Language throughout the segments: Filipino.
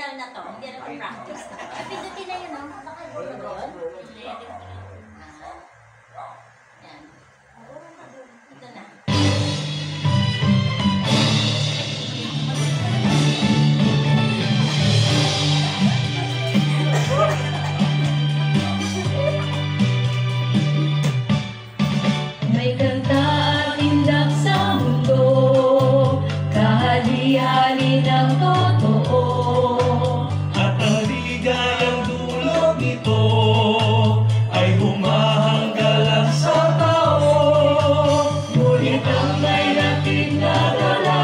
Final na to. Hindi na to practice. Pindutin na yun, no? Nakalimutan ba yun? Yan. Ito na. May kanta at indak sa mundo, kahali-hali ng totoo. At ang ligayang dulot nito ay humahanggalan sa tao. Ngunit ang may natin na dala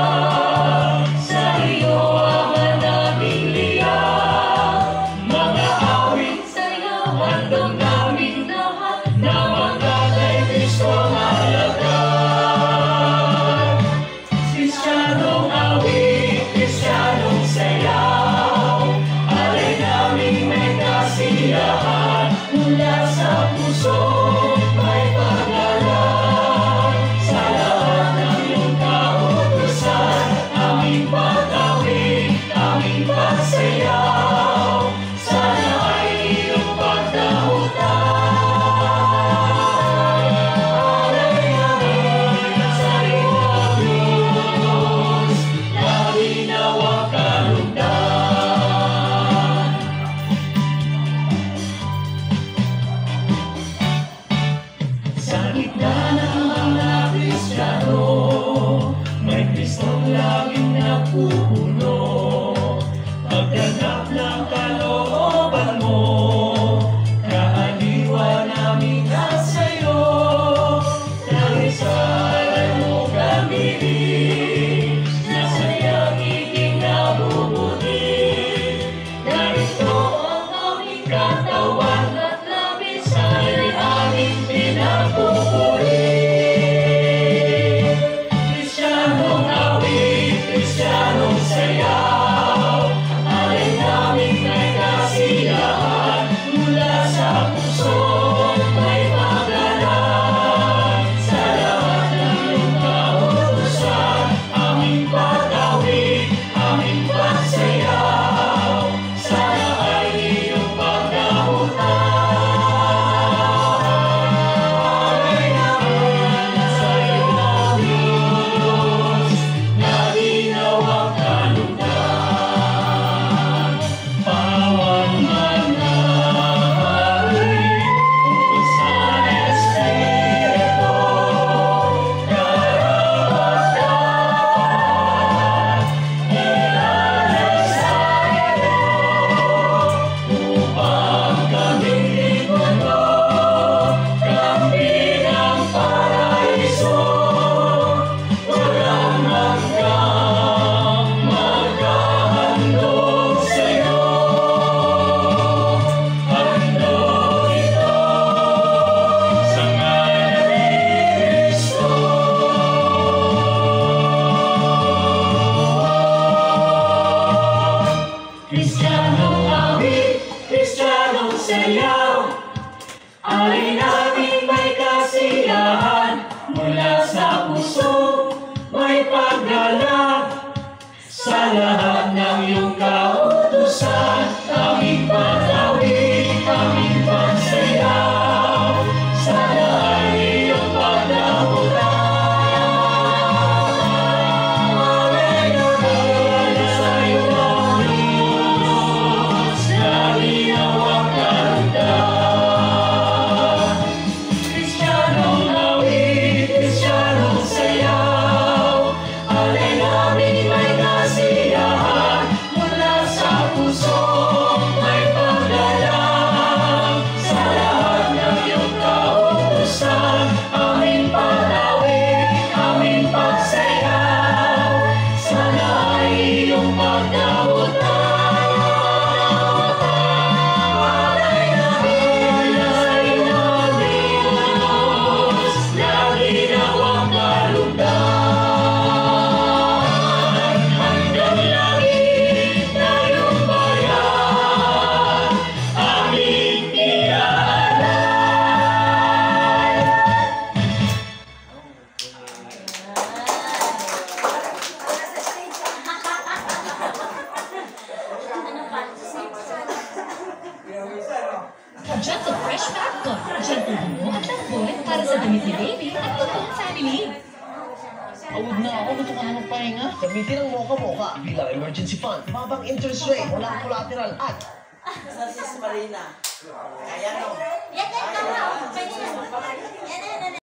sa iyo ang naming liyak. Mga awit sa'yo handog namin lahat na magkatay Kristong alagad. Kristyanong awit, Kristyanong sayaw, alay naming may kasiyahan mula sa puso. May paggalang sa lahat ng iyong kautusan, aming pag-awit, aming pagsayaw, sana ay iyong pagdahutan. Alay namin sa iyong Diyos, nalinaw ang kalugdan. Sa gitna ng mga Kristiyano, may Kristong laging napupuno. Pagganap ng kalooban mo, kaaliwa namin at sa'yo. Dahil sa aral mo gamitin, na sayang ikinabubuti. Narito ang aming katawan at labis ay aming pinagpupuri. Kristyanong awit, Kristyanong sayaw, alay naming may kasiyahan mula sa puso. May paggalang sa lahat ng iyong kautusan, aming pag-awit, aming pagsayaw, sana ay iyong pagdahutan. Alay namin sa iyong Diyos, nalinaw ang kalugdan. Pawang manahari, utusan Espiritu, karapat-dapat, ilalay sa iyo, upang kaming lipuno, kampi ng paraiso, walang hanggang maghahandog sa iyo. Handog ito sa ngalan ni Kristo. Kristyanong awit, Kristyanong sayaw, alay naming may kasiyahan mula sa puso. May paggalang sa lahat ng iyong kautusan, aming pag-awit, aming pagsayaw, sana ay iyong pagdahutan. Alay namin sa iyong Diyos, nalinaw ang kalugdan. Kristyanong awit, Kristyanong sayaw, Gentle Fresh Factor. Gentle dumo at lamboy para sa damit ni baby at buong family. Pagod na ako, gusto ko na magpahinga. Gamitin ang Mocha bilang emergency fund. Mabang interest rate, walang collateral at Sa Sis Marina. Kaya no. Yan, yan, tama. Pwede yan. Yan, yan, yan.